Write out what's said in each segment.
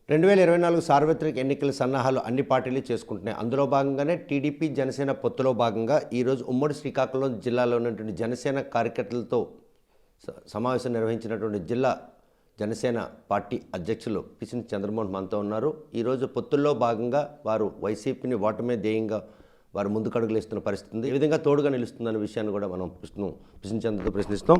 2024 సార్వత్రిక ఎన్నికల సన్నాహాలు అన్ని పార్టీలు చేసుకుంటున్నాయి. అందులో భాగంగానే టీడీపీ జనసేన పొత్తులో భాగంగా ఈరోజు ఉమ్మడి శ్రీకాకుళం జిల్లాలో ఉన్నటువంటి జనసేన కార్యకర్తలతో సమావేశం నిర్వహించినటువంటి జిల్లా జనసేన పార్టీ అధ్యక్షులు పిసిని చంద్రమోహన్ మనతో ఉన్నారు. ఈరోజు పొత్తుల్లో భాగంగా వారు వైసీపీని ఓటమే ధ్యేయంగా వారు ముందుకడుగులేస్తున్న పరిస్థితి ఉంది. ఈ విధంగా తోడుగా నిలుస్తుందన్న విషయాన్ని కూడా మనం పిసిని చంద్రతో ప్రశ్నిస్తాం.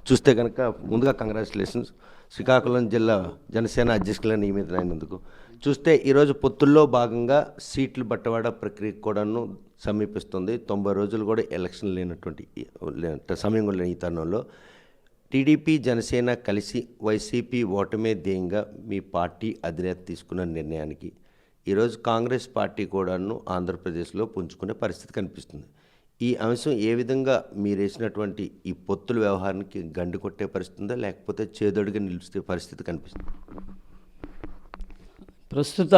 చూస్తే కనుక ముందుగా కంగ్రాచులేషన్స్ శ్రీకాకుళం జిల్లా జనసేన అధ్యక్షులను నియమితులైనందుకు. చూస్తే ఈరోజు పొత్తుల్లో భాగంగా సీట్లు బట్టవాడ ప్రక్రియ కూడాను సమీపిస్తుంది. 90 రోజులు కూడా ఎలక్షన్ లేనటువంటి సమయం కూడా లేని ఈ తరుణంలో టీడీపీ జనసేన కలిసి వైసీపీ ఓటమే ధ్యేయంగా మీ పార్టీ అధినేత తీసుకున్న నిర్ణయానికి ఈరోజు కాంగ్రెస్ పార్టీ కూడాను ఆంధ్రప్రదేశ్లో పుంజుకునే పరిస్థితి కనిపిస్తుంది. ఈ అంశం ఏ విధంగా మీరు వేసినటువంటి ఈ పొత్తుల వ్యవహారానికి గండి కొట్టే పరిస్థితుందా, లేకపోతే చేదోడుగా నిలిచే పరిస్థితి కనిపిస్తుంది? ప్రస్తుత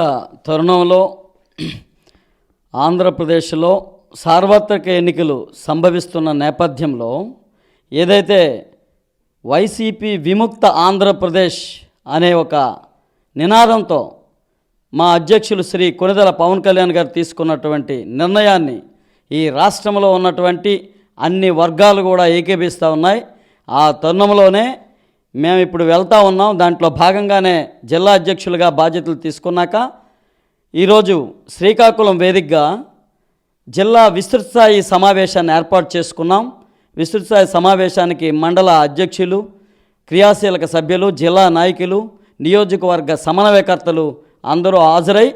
తరుణంలో ఆంధ్రప్రదేశ్లో సార్వత్రిక ఎన్నికలు సంభవిస్తున్న నేపథ్యంలో ఏదైతే వైసీపీ విముక్త ఆంధ్రప్రదేశ్ అనే ఒక నినాదంతో మా అధ్యక్షులు శ్రీ కొనిదెల పవన్ కళ్యాణ్ గారు తీసుకున్నటువంటి నిర్ణయాన్ని ఈ రాష్ట్రంలో ఉన్నటువంటి అన్ని వర్గాలు కూడా ఏకీభవిస్తూ ఉన్నాయి. ఆ తరుణంలోనే మేము ఇప్పుడు వెళ్తూ ఉన్నాం. దాంట్లో భాగంగానే జిల్లా అధ్యక్షులుగా బాధ్యతలు తీసుకున్నాక ఈరోజు శ్రీకాకుళం వేదికగా జిల్లా విస్తృతస్థాయి సమావేశాన్ని ఏర్పాటు చేసుకున్నాం. విస్తృతస్థాయి సమావేశానికి మండల అధ్యక్షులు, క్రియాశీలక సభ్యులు, జిల్లా నాయకులు, నియోజకవర్గ సమన్వయకర్తలు అందరూ హాజరై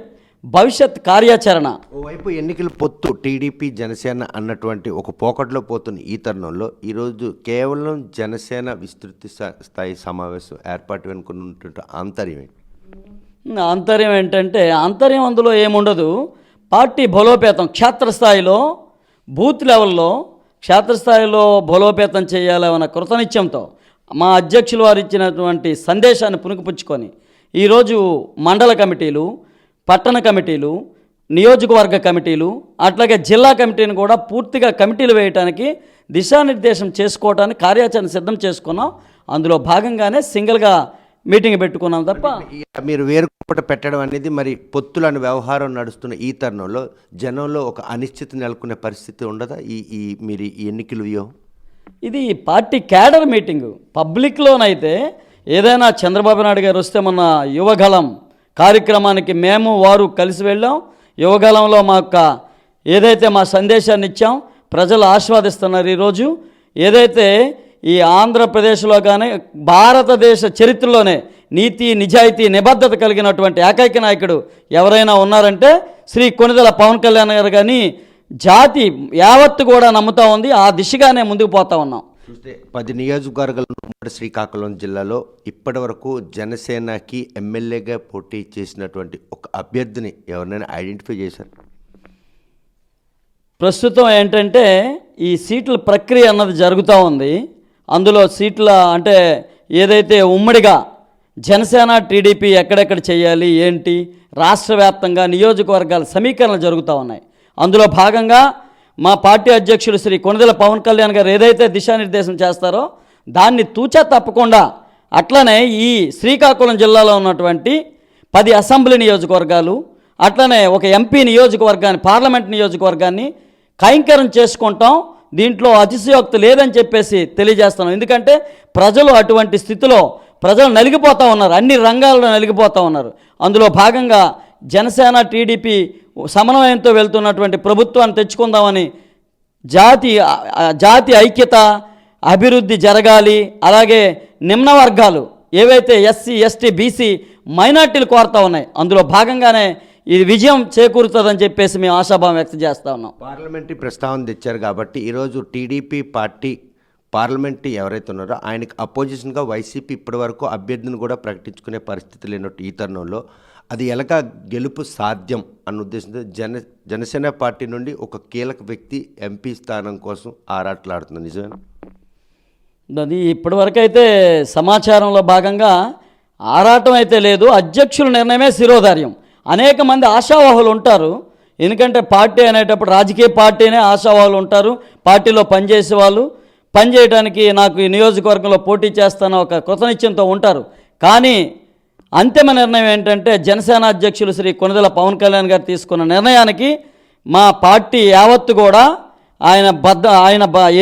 భవిష్యత్ కార్యాచరణ, ఓవైపు ఎన్నికల పొత్తు టీడీపీ జనసేన అన్నటువంటి ఒక పోకట్లో పోతున్న ఈ తరుణంలో ఈరోజు కేవలం జనసేన విస్తృత స్థాయి సమావేశం ఏర్పాటు అనుకున్నటువంటి ఆంతర్యం ఏంటంటే ఆంతర్యం అందులో ఏముండదు. పార్టీ బలోపేతం క్షేత్రస్థాయిలో బూత్ లెవెల్లో క్షేత్రస్థాయిలో బలోపేతం చేయాలన్న కృతనిశ్చయంతో మా అధ్యక్షులు వారు ఇచ్చినటువంటి సందేశాన్ని పుణికిపుచ్చుకొని ఈరోజు మండల కమిటీలు, పట్టణ కమిటీలు, నియోజకవర్గ కమిటీలు, అట్లాగే జిల్లా కమిటీని కూడా పూర్తిగా కమిటీలు వేయడానికి దిశానిర్దేశం చేసుకోవడానికి కార్యాచరణ సిద్ధం చేసుకున్నాం. అందులో భాగంగానే సింగిల్గా మీటింగ్ పెట్టుకున్నాం తప్ప మీరు వేరుపట పెట్టడం అనేది మరి పొత్తులని వ్యవహారం నడుస్తున్న ఈ తరుణంలో జనంలో ఒక అనిశ్చితి నెలకొనే పరిస్థితి ఉండదా? ఈ మీరు ఈ ఎన్నికల వ్యూహం ఇది పార్టీ క్యాడర్ మీటింగు. పబ్లిక్లోనైతే ఏదైనా చంద్రబాబు నాయుడు గారు వస్తే మన యువగళం కార్యక్రమానికి మేము వారు కలిసి వెళ్ళాం. యువగళంలో ఏదైతే మా సందేశాన్ని ఇచ్చాం, ప్రజలు ఆస్వాదిస్తున్నారు. ఈరోజు ఏదైతే ఈ ఆంధ్రప్రదేశ్లో కానీ భారతదేశ చరిత్రలోనే నీతి, నిజాయితీ, నిబద్ధత కలిగినటువంటి ఏకైక నాయకుడు ఎవరైనా ఉన్నారంటే శ్రీ కొనిదెల పవన్ కళ్యాణ్ గారు. కానీ జాతి యావత్తు కూడా నమ్ముతూ ఉంది. ఆ దిశగానే ముందుకు పోతా ఉన్నాం. చూస్తే 10 నియోజకవర్గాల ఉమ్మడి శ్రీకాకుళం జిల్లాలో ఇప్పటి వరకు జనసేనకి ఎమ్మెల్యేగా పోటీ చేసినటువంటి ఒక అభ్యర్థిని ఎవరినైనా ఐడెంటిఫై చేశారు? ప్రస్తుతం ఏంటంటే ఈ సీట్ల ప్రక్రియ అన్నది జరుగుతూ ఉంది. అందులో సీట్ల అంటే ఏదైతే ఉమ్మడిగా జనసేన టీడీపీ ఎక్కడెక్కడ చేయాలి ఏంటి రాష్ట్ర వ్యాప్తంగా నియోజకవర్గాల సమీకరణలు జరుగుతూ ఉన్నాయి. అందులో భాగంగా మా పార్టీ అధ్యక్షులు శ్రీ కొనిదెల పవన్ కళ్యాణ్ గారు ఏదైతే దిశానిర్దేశం చేస్తారో దాన్ని తూచా తప్పకుండా అట్లనే ఈ శ్రీకాకుళం జిల్లాలో ఉన్నటువంటి 10 అసెంబ్లీ నియోజకవర్గాలు, అట్లనే ఒక ఎంపీ నియోజకవర్గాన్ని, పార్లమెంట్ నియోజకవర్గాన్ని కైంకర్యం చేసుకుంటాం. దీంట్లో అతిశయోక్తి లేదని చెప్పేసి తెలియజేస్తున్నాం. ఎందుకంటే ప్రజలు అటువంటి స్థితిలో ప్రజలు నలిగిపోతూ ఉన్నారు, అన్ని రంగాల్లో నలిగిపోతూ ఉన్నారు. అందులో భాగంగా జనసేన టీడీపీ సమన్వయంతో వెళ్తున్నటువంటి ప్రభుత్వాన్ని తెచ్చుకుందామని జాతి ఐక్యత, అభివృద్ధి జరగాలి. అలాగే నిమ్న వర్గాలు ఏవైతే ఎస్సీ, ఎస్టీ, బీసీ, మైనార్టీలు కోరుతూ ఉన్నాయి. అందులో భాగంగానే ఇది విజయం చేకూరుతుందని చెప్పేసి మేము ఆశాభావం వ్యక్తం చేస్తూ ఉన్నాం. పార్లమెంటరీ ప్రస్తావన తెచ్చారు కాబట్టి ఈరోజు టీడీపీ పార్టీ పార్లమెంట్ ఎవరైతే ఉన్నారో ఆయనకు అపోజిషన్గా వైసీపీ ఇప్పటి వరకు అభ్యర్థిని కూడా ప్రకటించుకునే పరిస్థితి లేనట్టు ఈ తరుణంలో అది ఎలాగా గెలుపు సాధ్యం అన్న ఉద్దేశంతో జనసేన పార్టీ నుండి ఒక కీలక వ్యక్తి ఎంపీ స్థానం కోసం ఆరాటలాడుతుంది. నిజమేనా? అది ఇప్పటివరకు అయితే సమాచారంలో భాగంగా ఆరాటం అయితే లేదు. అధ్యక్షుల నిర్ణయమే శిరోధార్యం. అనేక మంది ఆశావాహులు ఉంటారు. ఎందుకంటే పార్టీ అనేటప్పుడు రాజకీయ పార్టీనే ఆశావాహులు ఉంటారు. పార్టీలో పనిచేసే వాళ్ళు పనిచేయడానికి నాకు ఈ నియోజకవర్గంలో పోటీ చేస్తాను ఒక కృతనిశ్చయంతో ఉంటారు. కానీ అంతిమ నిర్ణయం ఏంటంటే జనసేన అధ్యక్షులు శ్రీ కొణిదెల పవన్ కళ్యాణ్ గారు తీసుకున్న నిర్ణయానికి మా పార్టీ యావత్తు కూడా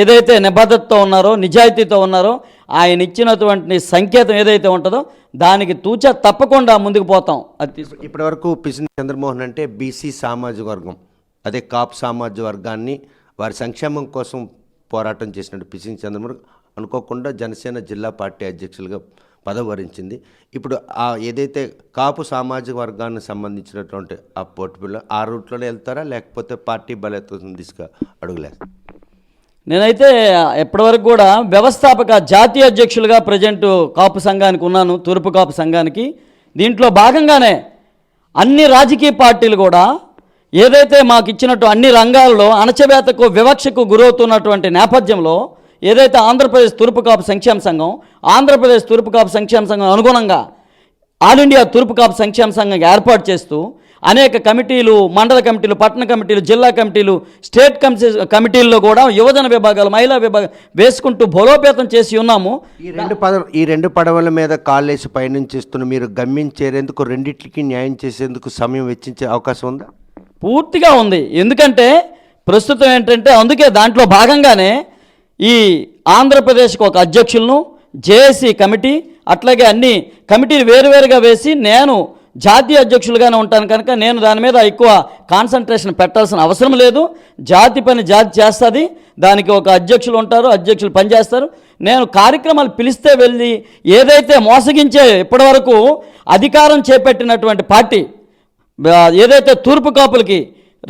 ఏదైతే నిబద్ధతతో ఉన్నారో, నిజాయితీతో ఉన్నారో, ఆయన ఇచ్చినటువంటి సంకేతం ఏదైతే ఉంటుందో దానికి తూచా తప్పకుండా ముందుకు పోతాం. అది ఇప్పటివరకు పిసిని చంద్రమోహన్ అంటే బీసీ సామాజిక వర్గం, అదే కాపు సామాజిక వర్గాన్ని వారి సంక్షేమం కోసం పోరాటం చేసినట్టు పిసిని చంద్రమోహన్ అనుకోకుండా జనసేన జిల్లా పార్టీ అధ్యక్షులుగా పదవి వరించింది. ఇప్పుడు ఏదైతే కాపు సామాజిక వర్గానికి సంబంధించినటువంటి ఆ పోటీలో ఆ రూట్లోనే వెళ్తారా, లేకపోతే పార్టీ బలోపేతం దిశగా అడుగులేస్తారు? నేనైతే ఎప్పటివరకు కూడా వ్యవస్థాపక జాతీయ అధ్యక్షులుగా ప్రజెంట్ కాపు సంఘానికి ఉన్నాను, తూర్పు కాపు సంఘానికి. దీంట్లో భాగంగానే అన్ని రాజకీయ పార్టీలు కూడా ఏదైతే మాకు ఇచ్చినట్టు అన్ని రంగాల్లో అణచివేతకు, వివక్షకు గురవుతున్నటువంటి నేపథ్యంలో ఏదైతే ఆంధ్రప్రదేశ్ తూర్పు కాపు సంక్షేమ సంఘం, ఆంధ్రప్రదేశ్ తూర్పు కాపు సంక్షేమ సంఘం అనుగుణంగా ఆల్ ఇండియా తూర్పు కాపు సంక్షేమ సంఘం ఏర్పాటు చేస్తూ అనేక కమిటీలు, మండల కమిటీలు, పట్టణ కమిటీలు, జిల్లా కమిటీలు, స్టేట్ కమిటీల్లో కూడా యువజన విభాగాలు, మహిళా విభాగం వేసుకుంటూ బలోపేతం చేసి ఉన్నాము. ఈ రెండు పడవల మీద కాళ్ళేసి పయనించేస్తున్న మీరు గమ్యం చేరేందుకు, రెండింటికి న్యాయం చేసేందుకు సమయం వెచ్చించే అవకాశం ఉందా? పూర్తిగా ఉంది. ఎందుకంటే ప్రస్తుతం ఏంటంటే అందుకే దాంట్లో భాగంగానే ఈ ఆంధ్రప్రదేశ్కి ఒక అధ్యక్షులను, జేఏసీ కమిటీ, అట్లాగే అన్ని కమిటీలు వేరువేరుగా వేసి నేను జాతీయ అధ్యక్షులుగానే ఉంటాను కనుక నేను దాని మీద ఎక్కువ కాన్సన్ట్రేషన్ పెట్టాల్సిన అవసరం లేదు. జాతి పని జాతి చేస్తుంది. దానికి ఒక అధ్యక్షులు ఉంటారు, అధ్యక్షులు పనిచేస్తారు. నేను కార్యక్రమాలు పిలిస్తే వెళ్ళి ఏదైతే మోసగించే ఇప్పటివరకు అధికారం చేపట్టినటువంటి పార్టీ ఏదైతే తూర్పు కాపులకి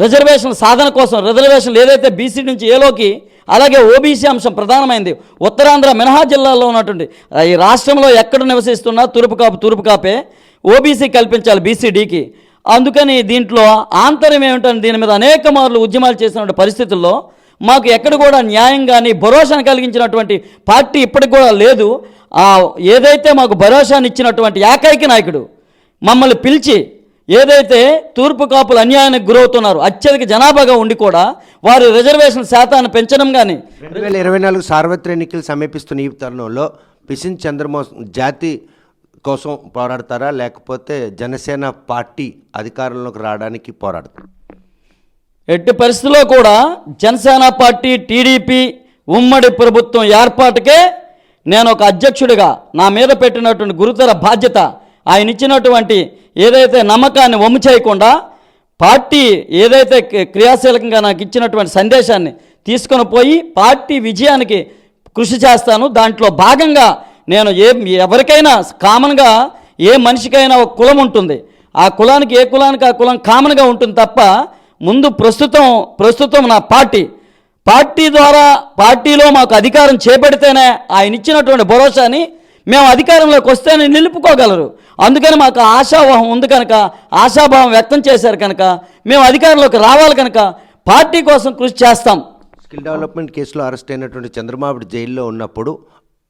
రిజర్వేషన్ సాధన కోసం రిజర్వేషన్లు ఏదైతే బీసీ నుంచి ఏలోకి, అలాగే ఓబీసీ అంశం ప్రధానమైంది. ఉత్తరాంధ్ర మినహా జిల్లాల్లో ఉన్నటువంటి ఈ రాష్ట్రంలో ఎక్కడ నివసిస్తున్నా తూర్పు కాపే, ఓబీసీ కల్పించాలి బీసీడీకి. అందుకని దీంట్లో ఆంతర్యం ఏమిటని దీని మీద అనేక మార్లు ఉద్యమాలు చేసినటువంటి పరిస్థితుల్లో మాకు ఎక్కడ కూడా న్యాయం కానీ భరోసాను కలిగించినటువంటి పార్టీ ఇప్పటికి కూడా లేదు. ఏదైతే మాకు భరోసాను ఇచ్చినటువంటి ఏకైక నాయకుడు మమ్మల్ని పిలిచి ఏదైతే తూర్పు కాపులు అన్యాయానికి గురవుతున్నారు, అత్యధిక జనాభాగా ఉండి కూడా వారి రిజర్వేషన్ శాతాన్ని పెంచడం కానీ 2024 సార్వత్రిక ఎన్నికలు సమీపిస్తున్న ఈ తరుణంలో పిసిని చంద్రమోహన్ జాతి కోసం పోరాడతారా, లేకపోతే జనసేన పార్టీ అధికారంలోకి రావడానికి పోరాడతారు? ఎట్టి పరిస్థితుల్లో కూడా జనసేన పార్టీ, టీడీపీ ఉమ్మడి ప్రభుత్వం ఏర్పాటుకే నేను ఒక అధ్యక్షుడిగా నా మీద పెట్టినటువంటి గురుతర బాధ్యత, ఆయన ఇచ్చినటువంటి ఏదైతే నమ్మకాన్ని వమ్ము చేయకుండా పార్టీ ఏదైతే క్రియాశీలకంగా నాకు ఇచ్చినటువంటి సందేశాన్ని తీసుకొని పోయి పార్టీ విజయానికి కృషి చేస్తాను. దాంట్లో భాగంగా నేను ఎవరికైనా కామన్గా ఏ మనిషికైనా ఒక కులం ఉంటుంది. ఆ కులానికి ఏ కులానికి ఆ కులం కామన్గా ఉంటుంది తప్ప ముందు ప్రస్తుతం నా పార్టీ ద్వారా పార్టీలో మాకు అధికారం చేపడితేనే ఆయన ఇచ్చినటువంటి భరోసాని మేము అధికారంలోకి వస్తేనే నిలుపుకోగలరు. అందుకని మాకు ఆశావాహం ఉంది కనుక, ఆశాభావం వ్యక్తం చేశారు కనుక మేము అధికారంలోకి రావాలి కనుక పార్టీ కోసం కృషి చేస్తాం. స్కిల్ డెవలప్మెంట్ కేసులో అరెస్ట్ అయినటువంటి చంద్రబాబు జైల్లో ఉన్నప్పుడు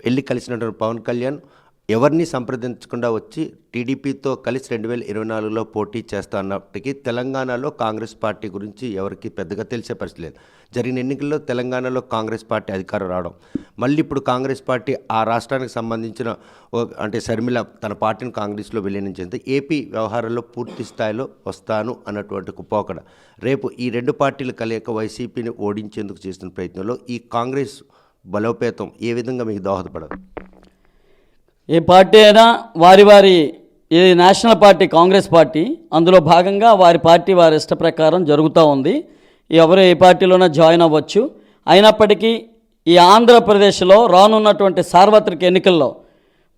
వెళ్ళి కలిసినటువంటి పవన్ కళ్యాణ్ ఎవరిని సంప్రదించకుండా వచ్చి టీడీపీతో కలిసి 2024లో పోటీ చేస్తా అన్నప్పటికీ తెలంగాణలో కాంగ్రెస్ పార్టీ గురించి ఎవరికి పెద్దగా తెలిసే పరిస్థితి లేదు. జరిగిన ఎన్నికల్లో తెలంగాణలో కాంగ్రెస్ పార్టీ అధికారం రావడం, మళ్ళీ ఇప్పుడు కాంగ్రెస్ పార్టీ ఆ రాష్ట్రానికి సంబంధించిన అంటే షర్మిల తన పార్టీని కాంగ్రెస్లో విలీనించింది. ఏపీ వ్యవహారాల్లో పూర్తి స్థాయిలో వస్తాను అన్నటువంటి పోకడ రేపు ఈ రెండు పార్టీలు కలయిక వైసీపీని ఓడించేందుకు చేస్తున్న ప్రయత్నంలో ఈ కాంగ్రెస్ బలోపేతం ఏ విధంగా మీకు దోహదపడదు? ఏ పార్టీ అయినా వారి ఇది నేషనల్ పార్టీ కాంగ్రెస్ పార్టీ, అందులో భాగంగా వారి పార్టీ వారి ఇష్ట ప్రకారం జరుగుతూ ఉంది. ఎవరు ఏ పార్టీలోనే జాయిన్ అవ్వచ్చు. అయినప్పటికీ ఈ ఆంధ్రప్రదేశ్లో రానున్నటువంటి సార్వత్రిక ఎన్నికల్లో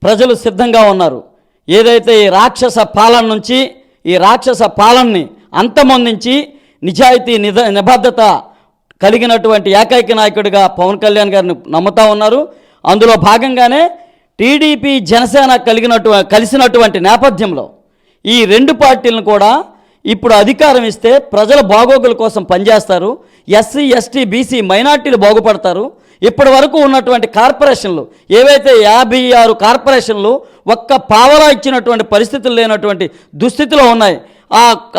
ప్రజలు సిద్ధంగా ఉన్నారు. ఏదైతే ఈ రాక్షస పాలన నుంచి ఈ రాక్షస పాలనని అంతమొందించి నిజాయితీ నిబద్ధత కలిగినటువంటి ఏకైక నాయకుడిగా పవన్ కళ్యాణ్ గారిని నమ్ముతూ ఉన్నారు. అందులో భాగంగానే టీడీపీ జనసేన కలిసినటువంటి నేపథ్యంలో ఈ రెండు పార్టీలను కూడా ఇప్పుడు అధికారం ఇస్తే ప్రజల బాగోగుల కోసం పనిచేస్తారు. ఎస్సీ, ఎస్టీ, బీసీ, మైనార్టీలు బాగుపడతారు. ఇప్పటి వరకు ఉన్నటువంటి కార్పొరేషన్లు ఏవైతే 56 కార్పొరేషన్లు ఒక్క పావలా ఇచ్చినటువంటి పరిస్థితులు లేనటువంటి దుస్థితిలో ఉన్నాయి.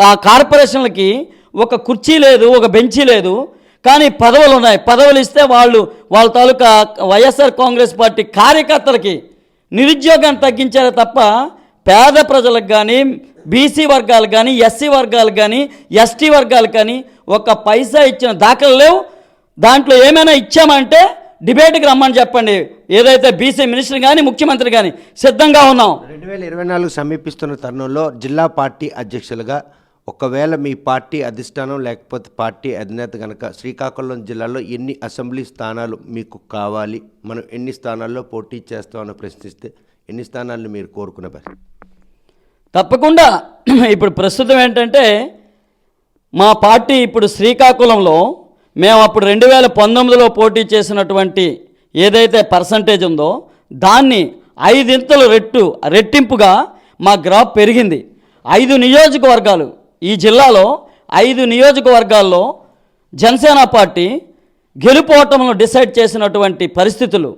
ఆ కార్పొరేషన్లకి ఒక కుర్చీ లేదు, ఒక బెంచీ లేదు, కానీ పదవులు ఉన్నాయి. పదవులు ఇస్తే వాళ్ళ తాలూకా వైఎస్ఆర్ కాంగ్రెస్ పార్టీ కార్యకర్తలకి నిరుద్యోగాన్ని తగ్గించారే తప్ప పేద ప్రజలకు కానీ, బీసీ వర్గాలకు కానీ, ఎస్సీ వర్గాలకు కానీ, ఎస్టీ వర్గాలకు కానీ ఒక పైసా ఇచ్చిన దాఖలు లేవు. దాంట్లో ఏమైనా ఇచ్చామంటే డిబేట్కి రమ్మని చెప్పండి. ఏదైతే బీసీ మినిస్టర్ కానీ, ముఖ్యమంత్రి కానీ సిద్ధంగా ఉన్నాం. 2024 సమీపిస్తున్న తరుణంలో జిల్లా పార్టీ అధ్యక్షులుగా ఒకవేళ మీ పార్టీ అధిష్టానం లేకపోతే పార్టీ అధినేత కనుక శ్రీకాకుళం జిల్లాలో ఎన్ని అసెంబ్లీ స్థానాలు మీకు కావాలి, మనం ఎన్ని స్థానాల్లో పోటీ చేస్తామని ప్రశ్నిస్తే ఎన్ని స్థానాలను మీరు కోరుకునే పరిస్థితి? తప్పకుండా. ఇప్పుడు ప్రస్తుతం ఏంటంటే మా పార్టీ ఇప్పుడు శ్రీకాకుళంలో మేము అప్పుడు 2019లో పోటీ చేసినటువంటి ఏదైతే పర్సంటేజ్ ఉందో దాన్ని 5 రెట్టింపుగా మా గ్రాఫ్ పెరిగింది. 5 నియోజకవర్గాలు, ఈ జిల్లాలో 5 నియోజకవర్గాల్లో జనసేన పార్టీ గెలుపోవటంలో డిసైడ్ చేసినటువంటి పరిస్థితులు,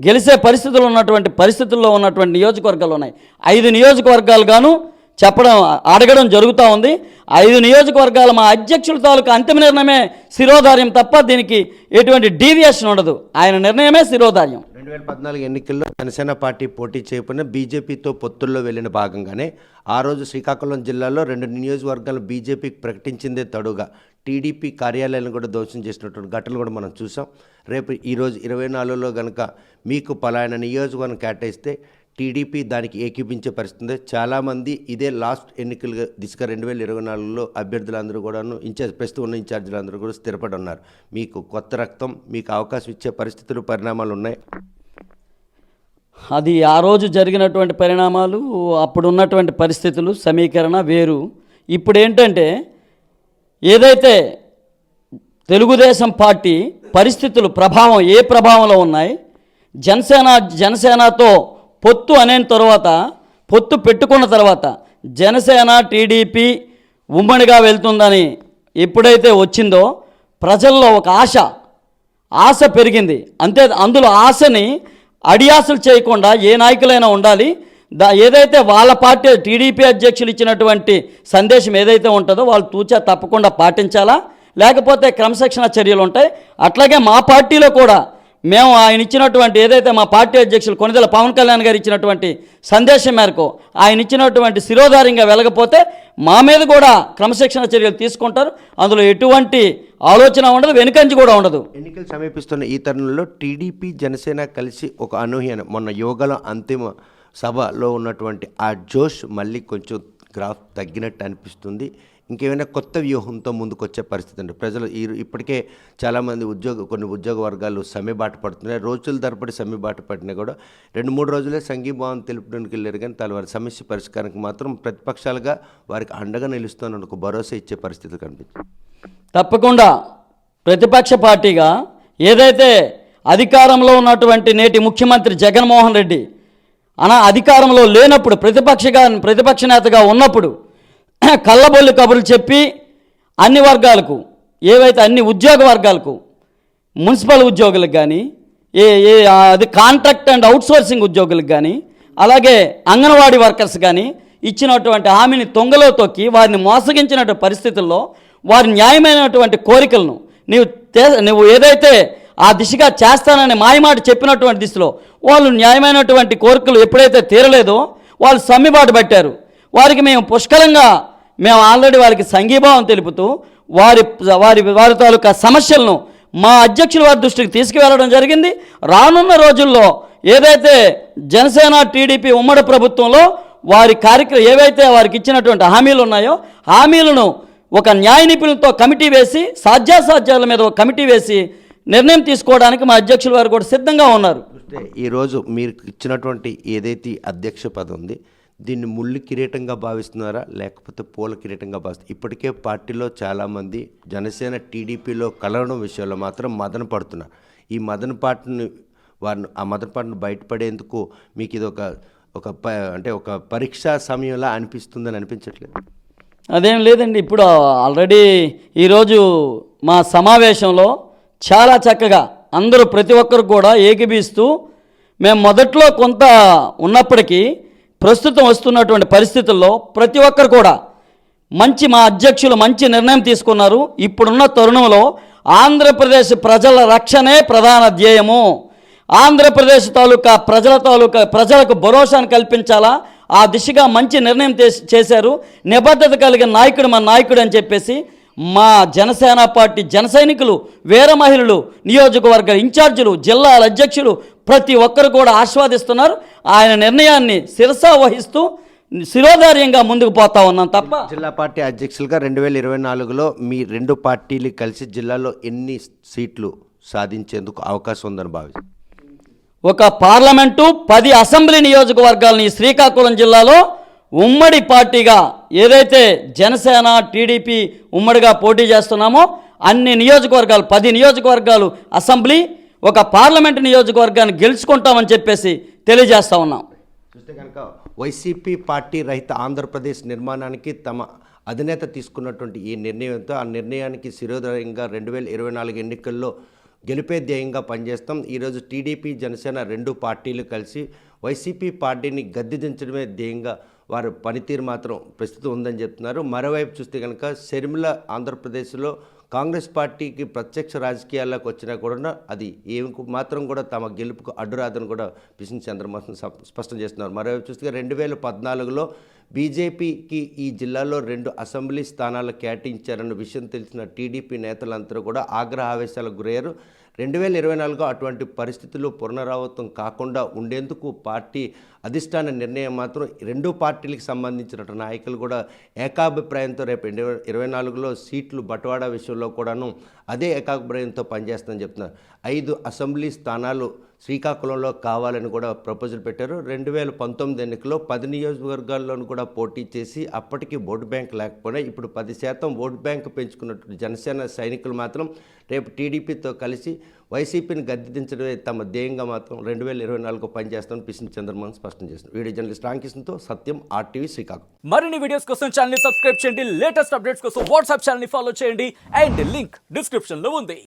గెలిచే పరిస్థితులు ఉన్నటువంటి పరిస్థితుల్లో ఉన్నటువంటి నియోజకవర్గాలు ఉన్నాయి. 5 నియోజకవర్గాలుగాను అడగడం జరుగుతూ ఉంది. 5 నియోజకవర్గాల మా అధ్యక్షుల తాలూకా అంతిమ నిర్ణయమే శిరోధార్యం తప్ప దీనికి ఎటువంటి డీవియేషన్ ఉండదు. ఆయన నిర్ణయమే శిరోధార్యం. 2014 ఎన్నికల్లో జనసేన పార్టీ పోటీ చేయకుండా బీజేపీతో పొత్తుల్లో వెళ్ళిన భాగంగానే ఆ రోజు శ్రీకాకుళం జిల్లాలో 2 నియోజకవర్గాలు బీజేపీకి ప్రకటించిందే తడుగా టీడీపీ కార్యాలయాలను కూడా దోషం చేసినటువంటి ఘటనలు కూడా మనం చూసాం. రేపు ఈరోజు 24లో కనుక మీకు పలాయన నియోజకవర్గం కేటాయిస్తే టీడీపీ దానికి ఏకీపించే పరిస్థితి. చాలామంది ఇదే లాస్ట్ ఎన్నికలుగా దిశగా 2024లో అభ్యర్థులందరూ కూడాను ప్రస్తుతం ఉన్న ఇన్ఛార్జీలందరూ కూడా స్థిరపడి ఉన్నారు. మీకు కొత్త రక్తం, మీకు అవకాశం ఇచ్చే పరిస్థితులు, పరిణామాలు ఉన్నాయి. అది ఆ రోజు జరిగినటువంటి పరిణామాలు, అప్పుడు ఉన్నటువంటి పరిస్థితులు, సమీకరణ వేరు. ఇప్పుడు ఏంటంటే ఏదైతే తెలుగుదేశం పార్టీ పరిస్థితులు ఏ ప్రభావంలో ఉన్నాయి, జనసేనతో పొత్తు అనేన తర్వాత, పొత్తు పెట్టుకున్న తర్వాత జనసేన టీడీపీ ఉమ్మడిగా వెళ్తుందని ఎప్పుడైతే వచ్చిందో ప్రజల్లో ఒక ఆశ పెరిగింది. అందులో ఆశని అడియాసలు చేయకుండా ఏ నాయకులైనా ఉండాలి. ఏదైతే వాళ్ళ పార్టీ టీడీపీ అధ్యక్షులు ఇచ్చినటువంటి సందేశం ఏదైతే ఉంటుందో వాళ్ళు తూచా తప్పకుండా పాటించాలా, లేకపోతే క్రమశిక్షణ చర్యలు ఉంటాయి. అట్లాగే మా పార్టీలో కూడా మేము ఆయన ఇచ్చినటువంటి ఏదైతే మా పార్టీ అధ్యక్షులు కొనిదెల పవన్ కళ్యాణ్ గారు ఇచ్చినటువంటి సందేశం మేరకు ఆయన ఇచ్చినటువంటి శిరోధార్యంగా వెళ్ళకపోతే మా మీద కూడా క్రమశిక్షణ చర్యలు తీసుకుంటారు. అందులో ఎటువంటి ఆలోచన ఉండదు, వెనుకంజి కూడా ఉండదు. ఎన్నికలు సమీపిస్తున్న ఈ తరుణంలో టీడీపీ జనసేన కలిసి ఒక అనూహ్య మొన్న యోగాలో అంతిమ సభలో ఉన్నటువంటి ఆ జోష్ మళ్ళీ కొంచెం గ్రాఫ్ తగ్గినట్టు అనిపిస్తుంది. ఇంకేమైనా కొత్త వ్యూహంతో ముందుకు వచ్చే పరిస్థితి అండి. ప్రజలు ఇప్పటికే చాలామంది కొన్ని ఉద్యోగ వర్గాలు సమ్మెబాట పడుతున్నాయి. రోజుల తరబడి సమ్మెబాట పడినా కూడా 2-3 రోజులే సంఘీభావం తెలుపడానికి వెళ్ళారు. కానీ వారి సమస్య పరిష్కారానికి మాత్రం ప్రతిపక్షాలుగా వారికి అండగా నిలుస్తానని ఒక భరోసా ఇచ్చే పరిస్థితి కనిపిస్తుంది. తప్పకుండా ప్రతిపక్ష పార్టీగా ఏదైతే అధికారంలో ఉన్నటువంటి నేటి ముఖ్యమంత్రి జగన్మోహన్ రెడ్డి అధికారంలో లేనప్పుడు ప్రతిపక్ష నేతగా ఉన్నప్పుడు కళ్ళబొల్లి కబుర్లు చెప్పి అన్ని వర్గాలకు, ఏవైతే అన్ని ఉద్యోగ వర్గాలకు, మున్సిపల్ ఉద్యోగులకు కానీ, అది కాంట్రాక్ట్ అండ్ అవుట్సోర్సింగ్ ఉద్యోగులకు కానీ, అలాగే అంగన్వాడీ వర్కర్స్ కానీ ఇచ్చినటువంటి హామీని తొంగలో తొక్కి వారిని మోసగించినటువంటి పరిస్థితుల్లో వారి న్యాయమైనటువంటి కోరికలను నువ్వు ఏదైతే ఆ దిశగా చేస్తానని మాయమాట చెప్పినటువంటి దిశలో వాళ్ళు న్యాయమైనటువంటి కోరికలు ఎప్పుడైతే తీరలేదో వాళ్ళు సమ్మెబాటు పట్టారు. వారికి మేము ఆల్రెడీ వారికి సంఘీభావం తెలుపుతూ వారి తాలూకా సమస్యలను మా అధ్యక్షుల వారి దృష్టికి తీసుకువెళ్ళడం జరిగింది. రానున్న రోజుల్లో ఏదైతే జనసేన టీడీపీ ఉమ్మడి ప్రభుత్వంలో వారి ఏవైతే వారికి ఇచ్చినటువంటి హామీలు ఉన్నాయో హామీలను ఒక న్యాయ నిపుణులతో కమిటీ వేసి సాధ్యాసాధ్యాల మీద ఒక కమిటీ వేసి నిర్ణయం తీసుకోవడానికి మా అధ్యక్షుల వారు కూడా సిద్ధంగా ఉన్నారు. ఈరోజు మీరు ఇచ్చినటువంటి ఏదైతే అధ్యక్ష పదం ఉంది దీన్ని ముళ్ళు కిరీటంగా భావిస్తున్నారా లేకపోతే పూల కిరీటంగా భావిస్తున్నారు? ఇప్పటికే పార్టీలో చాలామంది జనసేన టీడీపీలో కలవడం విషయంలో మాత్రం మదన పడుతున్నారు. ఈ మదన పాటను బయటపడేందుకు మీకు ఇది ఒక పరీక్షా సమయంలో అనిపిస్తుందని అనిపించట్లేదు? అదేం లేదండి. ఇప్పుడు ఆల్రెడీ ఈరోజు మా సమావేశంలో చాలా చక్కగా అందరూ ప్రతి ఒక్కరు కూడా ఏకీభవిస్తూ మేము మొదట్లో కొంత ఉన్నప్పటికీ ప్రస్తుతం వస్తున్నటువంటి పరిస్థితుల్లో ప్రతి ఒక్కరు కూడా మా అధ్యక్షులు మంచి నిర్ణయం తీసుకున్నారు. ఇప్పుడున్న తరుణంలో ఆంధ్రప్రదేశ్ ప్రజల రక్షణే ప్రధాన ధ్యేయము. ఆంధ్రప్రదేశ్ ప్రజలకు భరోసాను కల్పించాలా, ఆ దిశగా మంచి నిర్ణయం చేశారు. నిబద్ధత కలిగిన నాయకుడు మన నాయకుడు అని చెప్పేసి మా జనసేన పార్టీ జన సైనికులు, వీర మహిళలు, నియోజకవర్గ ఇన్ఛార్జీలు, జిల్లాల అధ్యక్షులు ప్రతి ఒక్కరు కూడా ఆస్వాదిస్తున్నారు. ఆయన నిర్ణయాన్ని శిరసా వహిస్తూ శిరోధార్యంగా ముందుకు పోతా ఉన్నాం తప్ప. జిల్లా పార్టీ అధ్యక్షులుగా 2024లో మీ రెండు పార్టీలు కలిసి జిల్లాలో ఎన్ని సీట్లు సాధించేందుకు అవకాశం ఉందని భావిస్తారు? ఒక పార్లమెంటు 10 అసెంబ్లీ నియోజకవర్గాలని శ్రీకాకుళం జిల్లాలో ఉమ్మడి పార్టీగా ఏదైతే జనసేన టీడీపీ ఉమ్మడిగా పోటీ చేస్తున్నామో అన్ని నియోజకవర్గాలు 10 నియోజకవర్గాలు అసెంబ్లీ, ఒక పార్లమెంటు నియోజకవర్గాన్ని గెలుచుకుంటామని చెప్పేసి తెలియజేస్తా ఉన్నాం. చూస్తే కనుక వైసీపీ పార్టీ రహిత ఆంధ్రప్రదేశ్ నిర్మాణానికి తమ అధినేత తీసుకున్నటువంటి ఈ నిర్ణయంతో ఆ నిర్ణయానికి శిరోధార్యంగా 2024 ఎన్నికల్లో గెలిపే ధ్యేయంగా పనిచేస్తాం. ఈరోజు టీడీపీ జనసేన రెండు పార్టీలు కలిసి వైసీపీ పార్టీని గద్దె దించడమే ధ్యేయంగా వారి పనితీరు మాత్రం ప్రస్తుతం ఉందని చెప్తున్నారు. మరోవైపు చూస్తే కనుక షర్మిల ఆంధ్రప్రదేశ్లో కాంగ్రెస్ పార్టీకి ప్రత్యక్ష రాజకీయాల్లోకి వచ్చినా కూడా అది ఏమి మాత్రం కూడా తమ గెలుపుకు అడ్డురాదని కూడా పిసిని చంద్రబాబు స్పష్టం చేస్తున్నారు. మరోవైపు చూస్తే 2014లో బీజేపీకి ఈ జిల్లాలో 2 అసెంబ్లీ స్థానాలు కేటాయించారన్న విషయం తెలిసిన టీడీపీ నేతలందరూ కూడా ఆగ్రహ ఆవేశాలకు గురయ్యారు. 2024 అటువంటి పరిస్థితులు పునరావృతం కాకుండా ఉండేందుకు పార్టీ అధిష్టాన నిర్ణయం మాత్రం రెండు పార్టీలకు సంబంధించిన నాయకులు కూడా ఏకాభిప్రాయంతో రేపు 2024లో సీట్లు బట్వాడా విషయంలో కూడాను అదే ఏకాభిప్రాయంతో పనిచేస్తుందని చెప్తున్నారు. 5 అసెంబ్లీ స్థానాలు శ్రీకాకుళంలో కావాలని కూడా ప్రపోజల్ పెట్టారు. 2019 ఎన్నికల్లో 10 నియోజకవర్గాల్లోనూ కూడా పోటీ చేసి అప్పటికి ఓటు బ్యాంక్ లేకపోయినా ఇప్పుడు 10% ఓటు బ్యాంక్ పెంచుకున్నటువంటి జనసేన సైనికులు మాత్రం రేపు టీడీపీతో కలిసి వైసీపీని గద్దెదించడమే తమ ధ్యేయంగా మాత్రం 2024 పనిచేస్తామని పిసిని చంద్రబాబు స్పష్టం చేస్తున్నారు. వీడియో జర్నలిస్ట్ రామకృష్ణతో సత్యం, RTV శ్రీకాకుళం. మరిన్ని వీడియోస్ కోసం ఛానల్ సబ్స్క్రైబ్ చేయండి, లేటెస్ట్ అప్డేట్స్ కోసం వాట్సాప్ ఛానల్ ఫాలో చేయండి అండ్ లింక్ డిస్క్రిప్షన్ లో ఉంది.